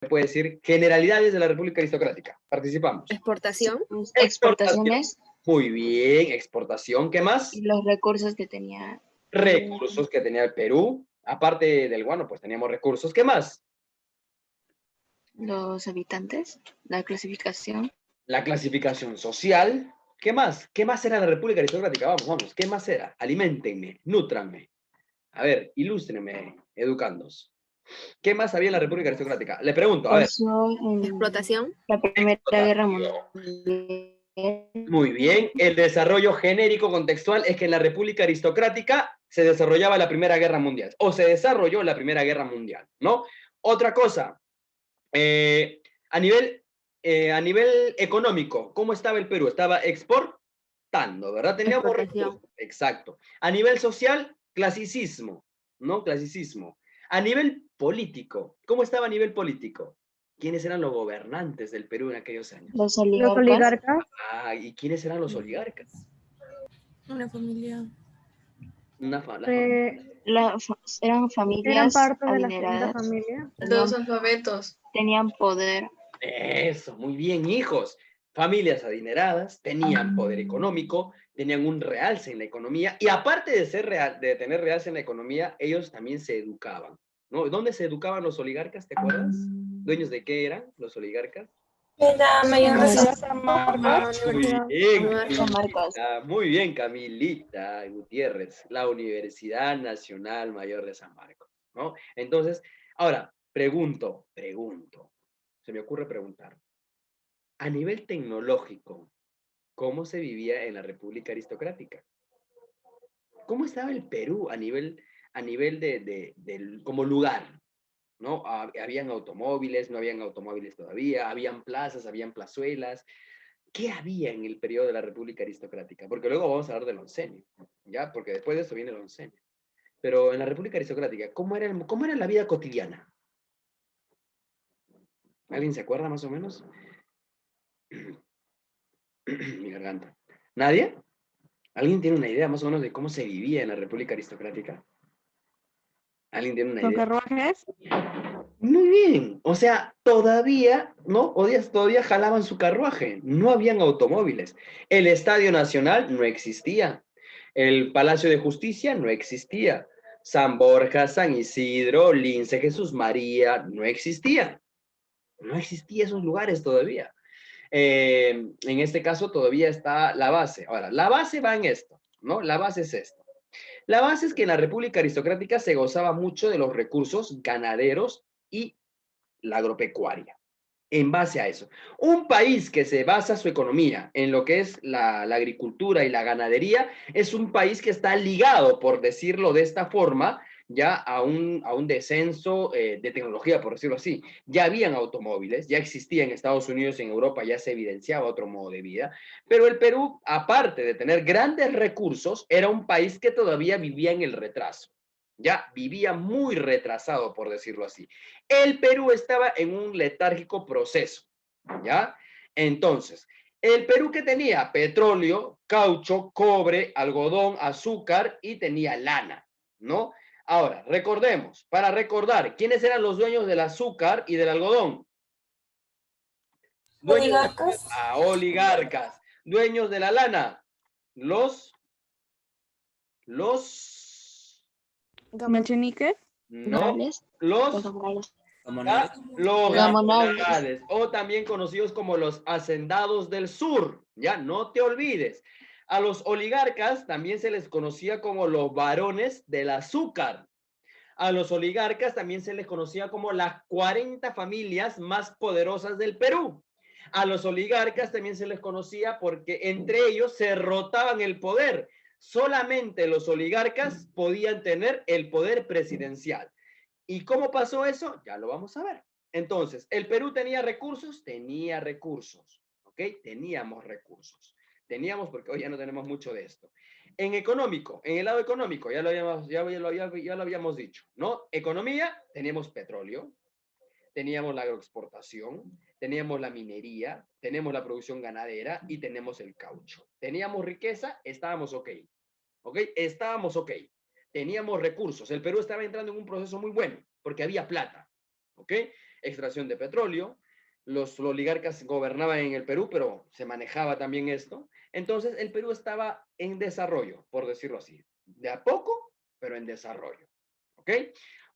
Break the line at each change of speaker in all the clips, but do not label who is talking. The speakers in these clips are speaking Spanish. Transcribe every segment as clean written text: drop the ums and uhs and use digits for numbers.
puede decir generalidades de la República Aristocrática. Participamos.
Exportación.
Exportaciones
Muy bien, exportación. ¿Qué más?
y los recursos que tenía.
Recursos que tenía el Perú. Aparte del guano, pues teníamos recursos. ¿Qué más?
Los habitantes, la clasificación.
La clasificación social. ¿Qué más? ¿Qué más era la República Aristocrática? Vamos, vamos. ¿Qué más era? Aliméntenme, nútranme. A ver, ilústrenme, educandos. ¿Qué más había en la República Aristocrática? Le pregunto, a ver.
Explotación.
La Primera Guerra Mundial.
Muy bien. El desarrollo genérico contextual es que en la República Aristocrática se desarrollaba la Primera Guerra Mundial, o se desarrolló la Primera Guerra Mundial, ¿no? Otra cosa, a nivel económico, ¿cómo estaba el Perú? Estaba exportando, ¿verdad? Teníamos
Exportación.
recursos. Exacto. A nivel social, clasicismo, ¿no? Clasicismo. A nivel político, ¿cómo estaba a nivel político? ¿Quiénes eran los gobernantes del Perú en aquellos años?
Los
Los
oligarcas.
oligarcas.
Ah, ¿y quiénes eran los oligarcas?
Una familia.
Eran familias
Eran parte de la
adineradas.
familia.
Los alfabetos.
Tenían poder.
Eso, muy bien, hijos. Familias adineradas, tenían poder económico, tenían un realce en la economía, y aparte de de tener realce en la economía, ellos también se educaban, ¿no? ¿Dónde se educaban los oligarcas, te acuerdas? ¿Dueños de qué eran los oligarcas?
En la mayor
San Marcos.
Muy bien,
San Marcos.
Camilita, muy bien, Camilita Gutiérrez, la Universidad Nacional Mayor de San Marcos, ¿no? Entonces, ahora, pregunto, se me ocurre preguntar, a nivel tecnológico, ¿cómo se vivía en la República Aristocrática? ¿Cómo estaba el Perú a nivel como lugar? ¿No? Habían automóviles, no habían automóviles todavía, habían plazas, habían plazuelas. ¿Qué había en el periodo de la República Aristocrática? Porque luego vamos a hablar del oncenio, ¿ya? Porque después de eso viene el oncenio. Pero en la República Aristocrática, ¿cómo era la vida cotidiana? ¿Alguien se acuerda más o menos? Mi garganta. ¿Nadie? ¿Alguien tiene una idea más o menos de cómo se vivía en la República Aristocrática? ¿Alguien tiene una
Con
idea?
carruajes.
Muy bien, o sea, todavía, ¿no? Todavía jalaban su carruaje, no habían automóviles. El Estadio Nacional no existía. El Palacio de Justicia no existía. San Borja, San Isidro, Lince, Jesús María, no existía. No existía esos lugares todavía. En este caso todavía está la base. Ahora, la base va en esto, ¿no? La base es esto. La base es que en la República Aristocrática se gozaba mucho de los recursos ganaderos y la agropecuaria. En base a eso, un país que se basa su economía en lo que es la agricultura y la ganadería es un país que está ligado, por decirlo de esta forma, ya a un descenso de tecnología, por decirlo así. Ya habían automóviles, ya existía en Estados Unidos y en Europa, ya se evidenciaba otro modo de vida, pero el Perú, aparte de tener grandes recursos, era un país que todavía vivía en el retraso. Ya vivía muy retrasado, por decirlo así. El Perú estaba en un letárgico proceso, ¿ya? Entonces, el Perú que tenía petróleo, caucho, cobre, algodón, azúcar y tenía lana, ¿no? Ahora, recordemos, para recordar, ¿quiénes eran los dueños del azúcar y del algodón?
Oligarcas.
Oligarcas. Dueños de la lana, los
Melchenique.
no,
Morales.
los
Morales.
los
Gamonales.
gamonales, o también conocidos como los hacendados del sur, ya no te olvides. A los oligarcas también se les conocía como los varones del azúcar. A los oligarcas también se les conocía como las 40 familias más poderosas del Perú. A los oligarcas también se les conocía porque entre ellos se rotaban el poder. Solamente los oligarcas podían tener el poder presidencial. ¿Y cómo pasó eso? Ya lo vamos a ver. Entonces, ¿el Perú tenía recursos? Tenía recursos, ¿ok? Teníamos recursos. Teníamos porque hoy ya no tenemos mucho de esto. En económico, en el lado económico, ya lo habíamos dicho, ¿no? Economía, teníamos petróleo, teníamos la agroexportación, teníamos la minería, tenemos la producción ganadera y tenemos el caucho. Teníamos riqueza, estábamos ok, ¿ok? Estábamos ok. Teníamos recursos. El Perú estaba entrando en un proceso muy bueno porque había plata, ¿ok? extracción de petróleo, los oligarcas gobernaban en el Perú, pero se manejaba también esto. Entonces, el Perú estaba en desarrollo, por decirlo así. De a poco, pero en desarrollo. ¿Ok?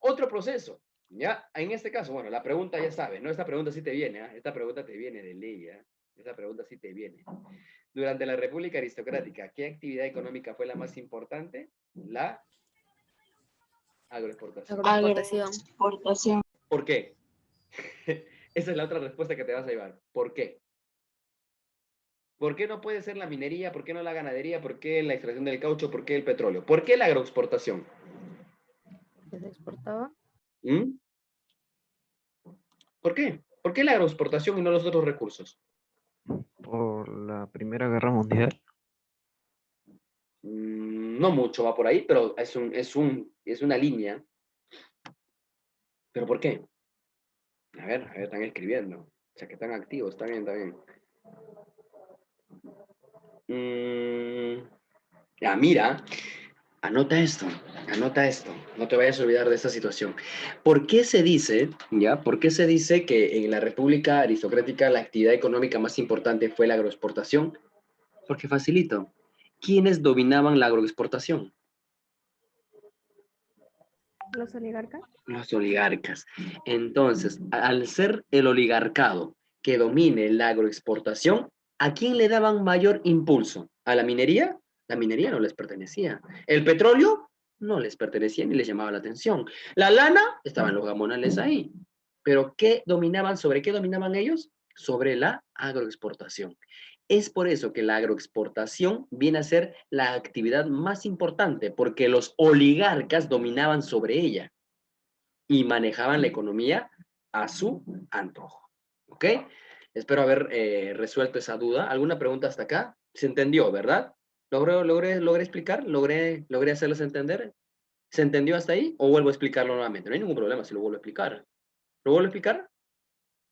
Otro proceso, ¿ya? En este caso, bueno, la pregunta ya sabes, ¿no? Esta pregunta sí te viene, ¿eh? Esta pregunta te viene de ley, ¿eh? Esta pregunta sí te viene. Durante la República Aristocrática, ¿qué actividad económica fue la más importante? La agroexportación.
Agroexportación.
¿Por qué? Esa es la otra respuesta que te vas a llevar. ¿Por qué? ¿Por qué no puede ser la minería? ¿Por qué no la ganadería? ¿Por qué la extracción del caucho? ¿Por qué el petróleo? ¿Por qué la agroexportación?
¿Que se exportaba?
¿Mm? ¿Por qué? ¿Por qué la agroexportación y no los otros recursos?
Por la Primera Guerra Mundial.
No mucho va por ahí, pero es una línea. ¿Pero por qué? A ver, están escribiendo. O sea, que están activos, está bien, está bien. Ya, mira, anota esto, no te vayas a olvidar de esta situación. ¿Por qué se dice, ya, por qué se dice que en la República Aristocrática la actividad económica más importante fue la agroexportación? Porque facilito. ¿Quiénes dominaban la agroexportación?
¿Los oligarcas?
Los oligarcas. Entonces, al ser el oligarcado que domine la agroexportación, ¿a quién le daban mayor impulso? ¿A la minería? La minería no les pertenecía. ¿El petróleo? No les pertenecía ni les llamaba la atención. ¿La lana? Estaban los gamonales ahí. Pero ¿sobre qué dominaban ellos? Sobre la agroexportación. Es por eso que la agroexportación viene a ser la actividad más importante, porque los oligarcas dominaban sobre ella y manejaban la economía a su antojo. ¿Ok? Espero haber resuelto esa duda. ¿Alguna pregunta hasta acá? ¿Se entendió, verdad? ¿Logré explicar? ¿Logré hacerles entender? ¿Se entendió hasta ahí? ¿O vuelvo a explicarlo nuevamente? No hay ningún problema si lo vuelvo a explicar. ¿Lo vuelvo a explicar?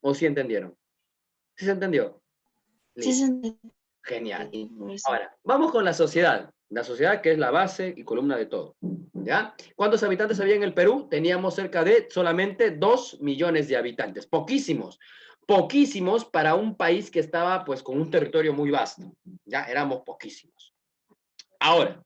¿O sí entendieron? ¿Sí se entendió?
Sí,
Listo. Genial. Ahora, vamos con la sociedad. La sociedad que es la base y columna de todo. ¿Ya? ¿Cuántos habitantes había en el Perú? Teníamos cerca de solamente 2 millones de habitantes. Poquísimos. Poquísimos para un país que estaba pues con un territorio muy vasto. Ya éramos poquísimos. Ahora,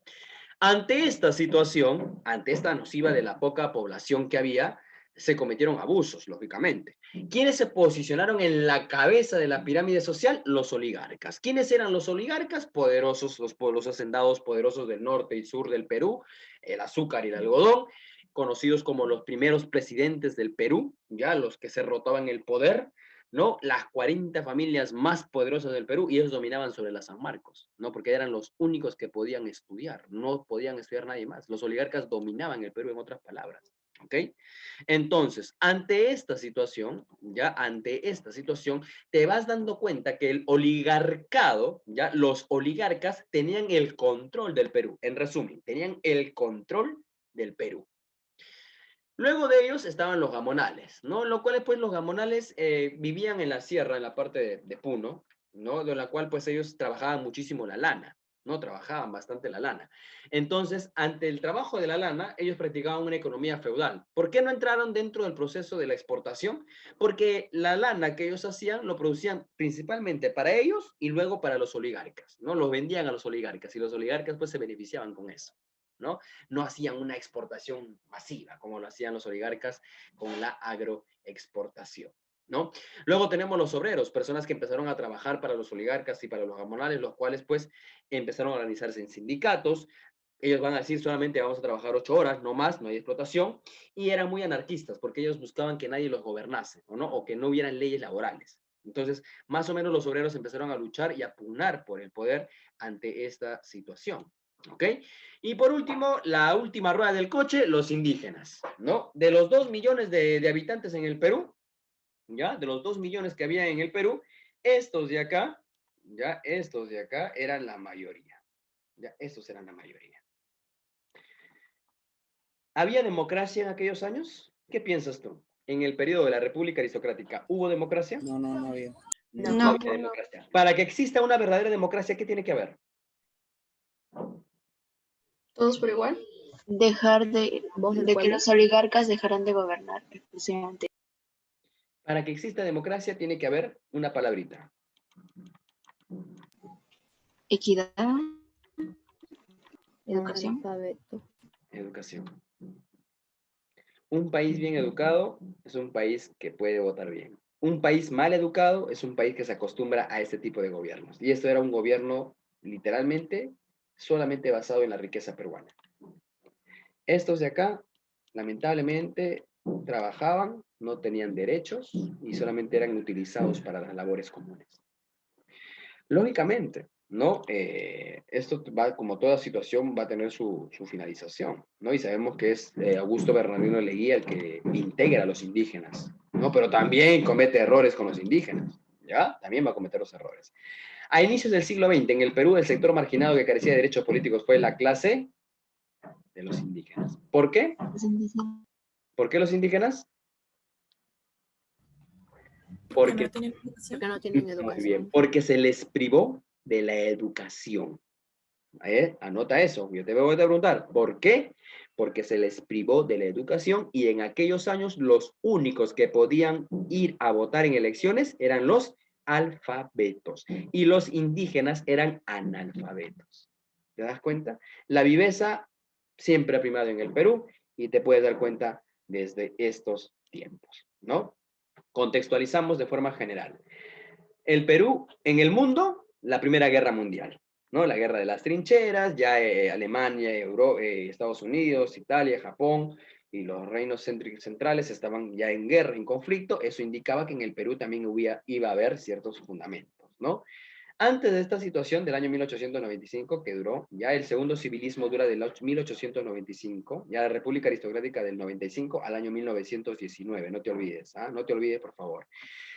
ante esta situación, ante esta nociva de la poca población que había, se cometieron abusos, lógicamente. ¿Quiénes se posicionaron en la cabeza de la pirámide social? Los oligarcas. ¿Quiénes eran los oligarcas? Poderosos, los pueblos hacendados poderosos del norte y sur del Perú, el azúcar y el algodón, conocidos como los primeros presidentes del Perú, ya los que se rotaban el poder, ¿no? Las 40 familias más poderosas del Perú y ellos dominaban sobre la San Marcos, ¿no? Porque eran los únicos que podían estudiar, no podían estudiar nadie más. Los oligarcas dominaban el Perú, en otras palabras, ¿ok? Entonces, ante esta situación, te vas dando cuenta que el oligarcado, ya, los oligarcas tenían el control del Perú. En resumen, tenían el control del Perú. Luego de ellos estaban los gamonales, ¿no? Lo cual, pues, los gamonales vivían en la sierra, en la parte de Puno, ¿no? De la cual, pues, ellos trabajaban muchísimo la lana, ¿no? Trabajaban bastante la lana. Entonces, ante el trabajo de la lana, ellos practicaban una economía feudal. ¿Por qué no entraron dentro del proceso de la exportación? Porque la lana que ellos hacían, lo producían principalmente para ellos y luego para los oligarcas, ¿no? Los vendían a los oligarcas y los oligarcas, pues, se beneficiaban con eso. ¿No? No hacían una exportación masiva como lo hacían los oligarcas con la agroexportación, ¿no? Luego tenemos los obreros, personas que empezaron a trabajar para los oligarcas y para los gamonales, los cuales pues empezaron a organizarse en sindicatos. Ellos van a decir solamente vamos a trabajar 8 horas, no más, no hay explotación, y eran muy anarquistas porque ellos buscaban que nadie los gobernase, ¿no? O que no hubieran leyes laborales. Entonces, más o menos los obreros empezaron a luchar y a pugnar por el poder ante esta situación. ¿Ok? Y por último, la última rueda del coche, los indígenas, ¿no? De los 2 millones de habitantes en el Perú, ¿ya? De los 2 millones que había en el Perú, estos de acá, ¿ya? Estos de acá eran la mayoría, ¿ya? Estos eran la mayoría. ¿Había democracia en aquellos años? ¿Qué piensas tú? En el periodo de la República Aristocrática, ¿hubo democracia?
No, no, no había.
No había democracia. Para que exista una verdadera democracia, ¿qué tiene que haber?
¿Todos por igual?
Dejar de
¿Voz del
que
pueblo?
los oligarcas dejaran de gobernar exclusivamente.
Para que exista democracia tiene que haber una palabrita.
Equidad. Educación.
Analfabeto.
Educación. Un país bien educado es un país que puede votar bien. Un país mal educado es un país que se acostumbra a este tipo de gobiernos. Y esto era un gobierno literalmente solamente basado en la riqueza peruana. Estos de acá, lamentablemente, trabajaban, no tenían derechos y solamente eran utilizados para las labores comunes. Lógicamente, ¿no? Esto va, como toda situación, va a tener su finalización, ¿no? Y sabemos que es Augusto Bernardino Leguía el que integra a los indígenas, ¿no? Pero también comete errores con los indígenas, ¿ya? También va a cometer los errores. A inicios del siglo XX, en el Perú, el sector marginado que carecía de derechos políticos fue la clase de los indígenas. ¿Por qué? ¿Por qué los indígenas?
Porque
Porque
no tienen educación.
Porque no tienen
muy
educación.
bien, porque se les privó de la educación. Anota eso. Yo te voy a preguntar, ¿por qué? Porque se les privó de la educación y en aquellos años los únicos que podían ir a votar en elecciones eran los alfabetos y los indígenas eran analfabetos. ¿Te das cuenta? La viveza siempre ha primado en el Perú y te puedes dar cuenta desde estos tiempos, ¿no? Contextualizamos de forma general. El Perú en el mundo, la Primera Guerra Mundial, ¿no? La guerra de las trincheras, ya Alemania, Estados Unidos, Italia, Japón y los reinos centrales estaban ya en guerra, en conflicto. Eso indicaba que en el Perú también iba a haber ciertos fundamentos, ¿no? Antes de esta situación del año 1895, que duró, ya el segundo civilismo dura del 1895, ya la República Aristocrática del 95 al año 1919, no te olvides, ¿ah? No te olvides, por favor.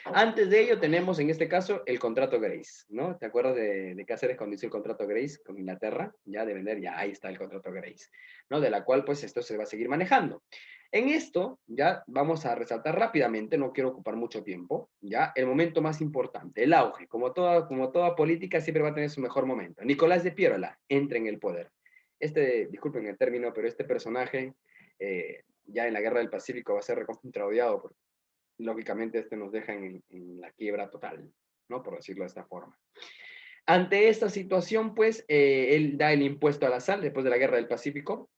Antes de ello tenemos en este caso el contrato Grace, ¿no? ¿Te acuerdas de Cáceres cuando hizo el contrato Grace con Inglaterra? Ya de vender, ya ahí está el contrato Grace, ¿no? De la cual pues esto se va a seguir manejando. En esto ya vamos a resaltar rápidamente, no quiero ocupar mucho tiempo, ya el momento más importante, el auge, como toda política siempre va a tener su mejor momento. Nicolás de Piérola entra en el poder. Disculpen el término, pero este personaje ya en la Guerra del Pacífico va a ser recontra odiado porque lógicamente nos deja en la quiebra total, ¿no? Por decirlo de esta forma. Ante esta situación, pues, él da el impuesto a la sal después de la Guerra del Pacífico,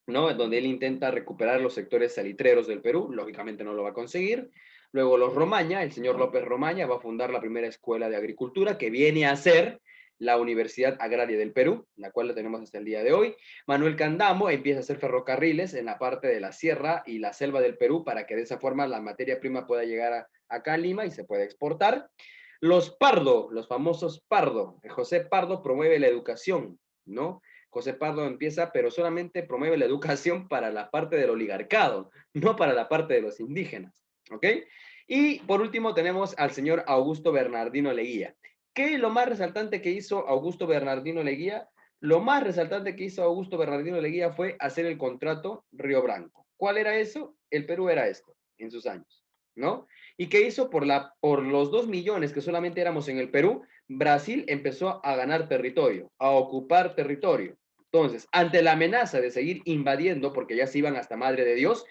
¿no? Donde él intenta recuperar los sectores salitreros del Perú, lógicamente no lo va a conseguir. Luego los Romaña, el señor López Romaña va a fundar la primera escuela de agricultura que viene a ser la Universidad Agraria del Perú, la cual la tenemos hasta el día de hoy. Manuel Candamo empieza a hacer ferrocarriles en la parte de la sierra y la selva del Perú para que de esa forma la materia prima pueda llegar acá a Lima y se pueda exportar. Los Pardo, los famosos Pardo, José Pardo promueve la educación, ¿no? José Pardo empieza, pero solamente promueve la educación para la parte del oligarcado, no para la parte de los indígenas, ¿ok? Y por último tenemos al señor Augusto Bernardino Leguía. ¿Qué es lo más resaltante que hizo Augusto Bernardino Leguía? Lo más resaltante que hizo Augusto Bernardino Leguía fue hacer el contrato Río Branco. ¿Cuál era eso? El Perú era esto, en sus años, ¿no? ¿Y qué hizo? Por los 2 millones que solamente éramos en el Perú, Brasil empezó a ganar territorio, a ocupar territorio. Entonces, ante la amenaza de seguir invadiendo, porque ya se iban hasta Madre de Dios,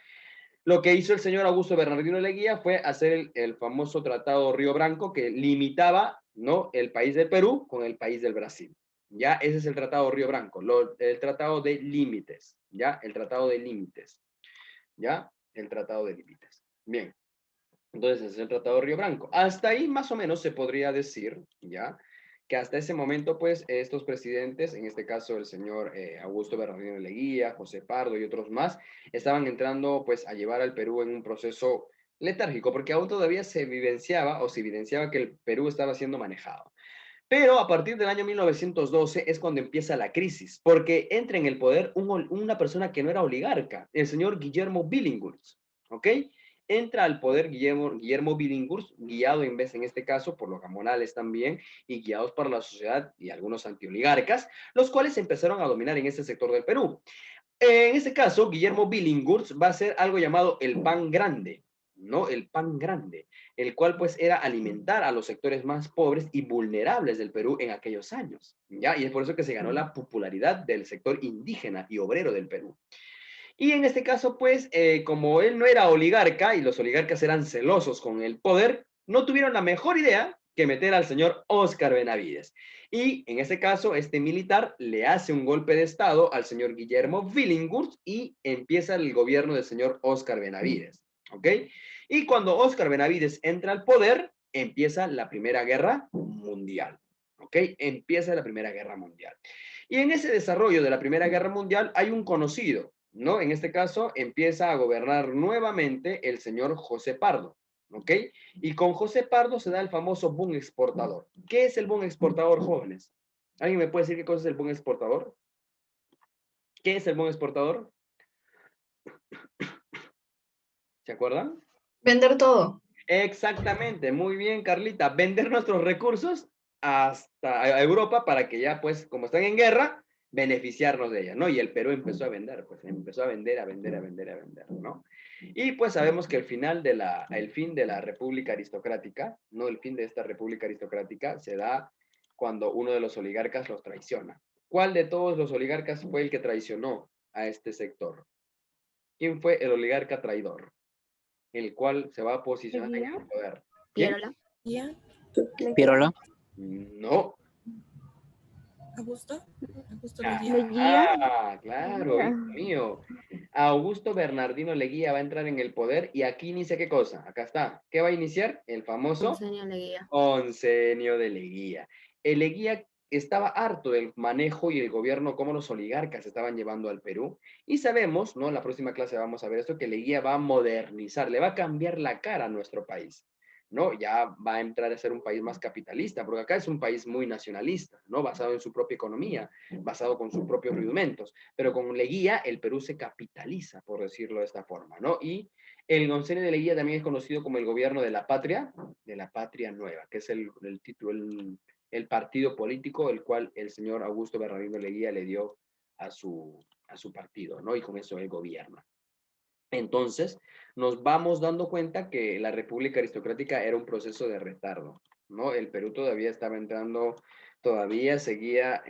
lo que hizo el señor Augusto Bernardino Leguía fue hacer el famoso Tratado Río Branco que limitaba, ¿no?, el país del Perú con el país del Brasil. Ya, ese es el Tratado Río Branco, el Tratado de Límites, ¿ya? El Tratado de Límites, ¿ya? El Tratado de Límites. Bien. Entonces, ese es el Tratado Río Branco. Hasta ahí más o menos se podría decir, ¿ya?, que hasta ese momento, pues, estos presidentes, en este caso el señor Augusto Bernardino Leguía, José Pardo y otros más, estaban entrando, pues, a llevar al Perú en un proceso letárgico, porque aún todavía se evidenciaba que el Perú estaba siendo manejado. Pero a partir del año 1912 es cuando empieza la crisis, porque entra en el poder una persona que no era oligarca, el señor Guillermo Billinghurst, ¿ok? Entra al poder Guillermo Billinghurst, guiado en este caso por los gamonales también, y guiados por la sociedad y algunos antioligarcas, los cuales empezaron a dominar en este sector del Perú. En este caso, Guillermo Billinghurst va a hacer algo llamado el pan grande, ¿no? El pan grande, el cual pues era alimentar a los sectores más pobres y vulnerables del Perú en aquellos años, ¿ya? Y es por eso que se ganó la popularidad del sector indígena y obrero del Perú. Y en este caso, pues, como él no era oligarca y los oligarcas eran celosos con el poder, no tuvieron la mejor idea que meter al señor Óscar Benavides. Y en este caso, este militar le hace un golpe de estado al señor Guillermo Billinghurst y empieza el gobierno del señor Óscar Benavides. ¿Ok? Y cuando Óscar Benavides entra al poder, empieza la Primera Guerra Mundial. ¿Ok? Empieza la Primera Guerra Mundial. Y en ese desarrollo de la Primera Guerra Mundial hay un conocido, ¿no? En este caso empieza a gobernar nuevamente el señor José Pardo, ¿ok? Y con José Pardo se da el famoso boom exportador. ¿Qué es el boom exportador, jóvenes? ¿Alguien me puede decir qué cosa es el boom exportador? ¿Qué es el boom exportador? ¿Se acuerdan?
Vender todo.
Exactamente, muy bien, Carlita. Vender nuestros recursos hasta a Europa para que ya, pues, como están en guerra, beneficiarnos de ella, ¿no? Y el Perú empezó a vender, pues, empezó a vender, a vender, a vender, a vender, ¿no? Y pues sabemos que el fin de la República Aristocrática, ¿no? El fin de esta República Aristocrática se da cuando uno de los oligarcas los traiciona. ¿Cuál de todos los oligarcas fue el que traicionó a este sector? ¿Quién fue el oligarca traidor? El cual se va a posicionar en el poder. ¿Quién?
Piérola.
¿Ya?
Pirola.
No.
¿Augusto? Augusto
Ah,
Leguía.
Leguía.
claro, hijo mío. Augusto Bernardino Leguía va a entrar en el poder y aquí inicia ¿qué cosa? Acá está. ¿Qué va a iniciar? El famoso
Oncenio Leguía.
Oncenio de Leguía. El Leguía estaba harto del manejo y el gobierno como los oligarcas estaban llevando al Perú y sabemos, ¿no? En la próxima clase vamos a ver esto, que Leguía va a modernizar, le va a cambiar la cara a nuestro país. ¿No? Ya va a entrar a ser un país más capitalista, porque acá es un país muy nacionalista, ¿no? Basado en su propia economía, basado con sus propios rudimentos, pero con Leguía el Perú se capitaliza, por decirlo de esta forma, ¿no? Y el Oncenio de Leguía también es conocido como el gobierno de la patria nueva, que es el título, el partido político el cual el señor Augusto Bernardino Leguía le dio a su partido, ¿no? Y con eso él gobierna. Entonces, nos vamos dando cuenta que la República Aristocrática era un proceso de retardo, ¿no? El Perú todavía estaba entrando, todavía seguía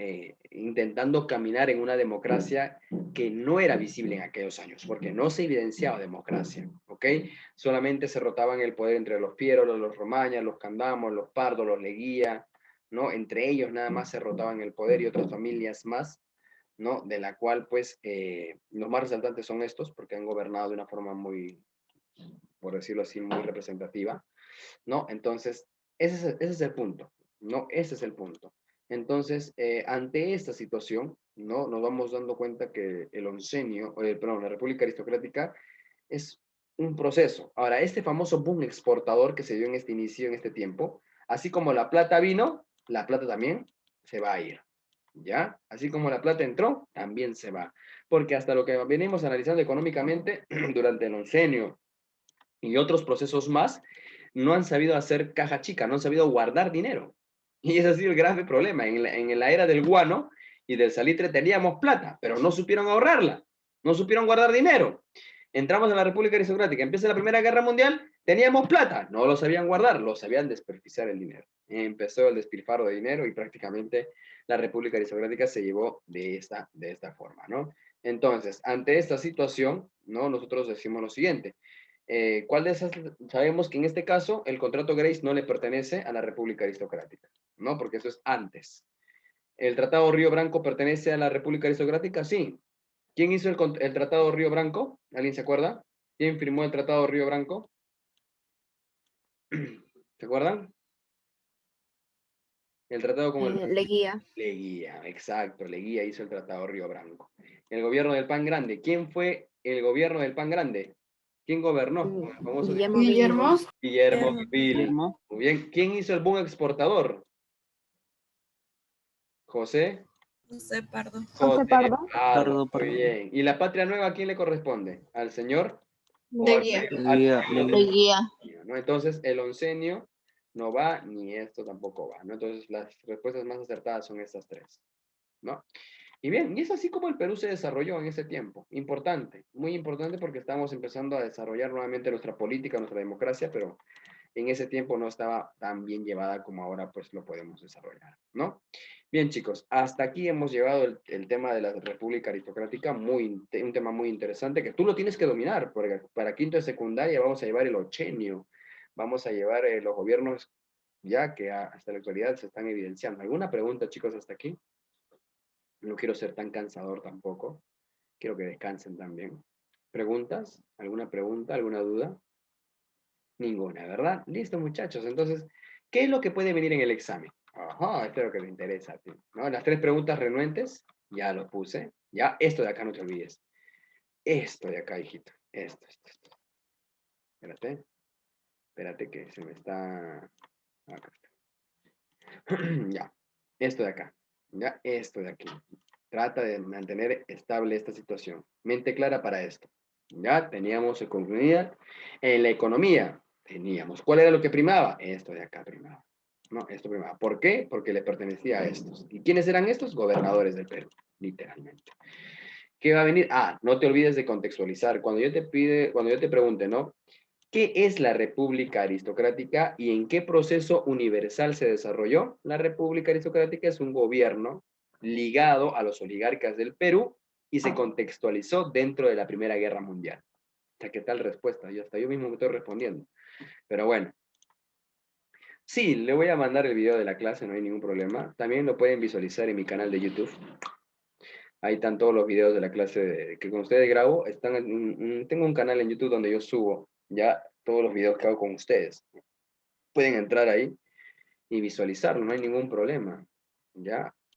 intentando caminar en una democracia que no era visible en aquellos años, porque no se evidenciaba democracia, ¿ok? Solamente se rotaban el poder entre los Piérolos, los Romañas, los Candamos, los Pardos, los Leguía, ¿no? Entre ellos nada más se rotaban el poder y otras familias más, ¿no? De la cual, pues, los más resaltantes son estos, porque han gobernado de una forma muy, por decirlo así, muy representativa, ¿no? Entonces, ese es el punto, ¿no? Ese es el punto. Entonces, ante esta situación, ¿no? Nos vamos dando cuenta que el oncenio, perdón, la República Aristocrática es un proceso. Ahora, este famoso boom exportador que se dio en este inicio, en este tiempo, así como la plata vino, la plata también se va a ir. ¿Ya? Así como la plata entró, también se va. Porque hasta lo que venimos analizando económicamente durante el oncenio y otros procesos más, no han sabido hacer caja chica, no han sabido guardar dinero. Y ese ha sido el grave problema. En la era del guano y del salitre teníamos plata, pero no supieron ahorrarla, no supieron guardar dinero. Entramos a la República Aristocrática, empieza la Primera Guerra Mundial, teníamos plata, no lo sabían guardar, lo sabían desperdiciar el dinero. Empezó el despilfarro de dinero y prácticamente la República Aristocrática se llevó de esta forma, ¿no? Entonces, ante esta situación, ¿no? Nosotros decimos lo siguiente, ¿cuál de esas? Sabemos que en este caso el contrato Grace no le pertenece a la República Aristocrática, ¿no? Porque eso es antes. ¿El Tratado Río Branco pertenece a la República Aristocrática? Sí. ¿Quién hizo el Tratado Río Branco? ¿Alguien se acuerda? ¿Quién firmó el Tratado Río Branco? ¿Se acuerdan? El tratado con el
Leguía.
Leguía, exacto, Leguía hizo el Tratado Río Branco. El gobierno del Pan Grande. ¿Quién fue el gobierno del Pan Grande? ¿Quién gobernó? El famoso
Guillermo
Guillermo.
Billinghurst.
Guillermo
Guillermo.
Billinghurst. Muy bien. ¿Quién hizo el boom exportador? José.
José Pardo.
José Pardo.
Pardo.
Pardo.
Muy bien. ¿Y la patria nueva a quién le corresponde? ¿Al señor?
Leguía.
Leguía.
Leguía.
¿No? Entonces, el oncenio no va, ni esto tampoco va, ¿no? Entonces, las respuestas más acertadas son estas tres, ¿no? Y bien, y es así como el Perú se desarrolló en ese tiempo. Importante, muy importante porque estamos empezando a desarrollar nuevamente nuestra política, nuestra democracia, pero en ese tiempo no estaba tan bien llevada como ahora pues lo podemos desarrollar, ¿no? Bien, chicos, hasta aquí hemos llevado el tema de la República Aristocrática, un tema muy interesante que tú lo tienes que dominar, porque para quinto de secundaria vamos a llevar el ochenio, vamos a llevar los gobiernos ya que hasta la actualidad se están evidenciando. ¿Alguna pregunta, chicos, hasta aquí? No quiero ser tan cansador tampoco, quiero que descansen también. ¿Preguntas? ¿Alguna pregunta? ¿Alguna duda? Ninguna, ¿verdad? Listo, muchachos. Entonces, ¿qué es lo que puede venir en el examen? Ajá, esto es lo que te interesa a ti, ¿no? Las 3 preguntas renuentes, ya lo puse. Ya, esto de acá no te olvides. Esto de acá, hijito. Esto. Espérate. Espérate que se me está... Acá está. Ya. Esto de acá. Ya, esto de aquí. Trata de mantener estable esta situación. Mente clara para esto. Ya teníamos economía. En la economía teníamos. ¿Cuál era lo que primaba? Esto de acá primaba. No, esto primaba. ¿Por qué? Porque le pertenecía a estos. ¿Y quiénes eran estos? Gobernadores del Perú, literalmente. ¿Qué va a venir? Ah, no te olvides de contextualizar. Cuando yo te pregunte, ¿no? ¿Qué es la República Aristocrática y en qué proceso universal se desarrolló? La República Aristocrática es un gobierno ligado a los oligarcas del Perú y se contextualizó dentro de la Primera Guerra Mundial. O sea, ¿qué tal respuesta? Yo hasta yo mismo me estoy respondiendo. Pero bueno. Sí, le voy a mandar el video de la clase, no hay ningún problema. También lo pueden visualizar en mi canal de YouTube. Ahí están todos los videos de la clase que con ustedes grabo. Tengo un canal en YouTube donde yo subo ya todos los videos que hago con ustedes. Pueden entrar ahí y visualizarlo, no hay ningún problema. ¿Ya?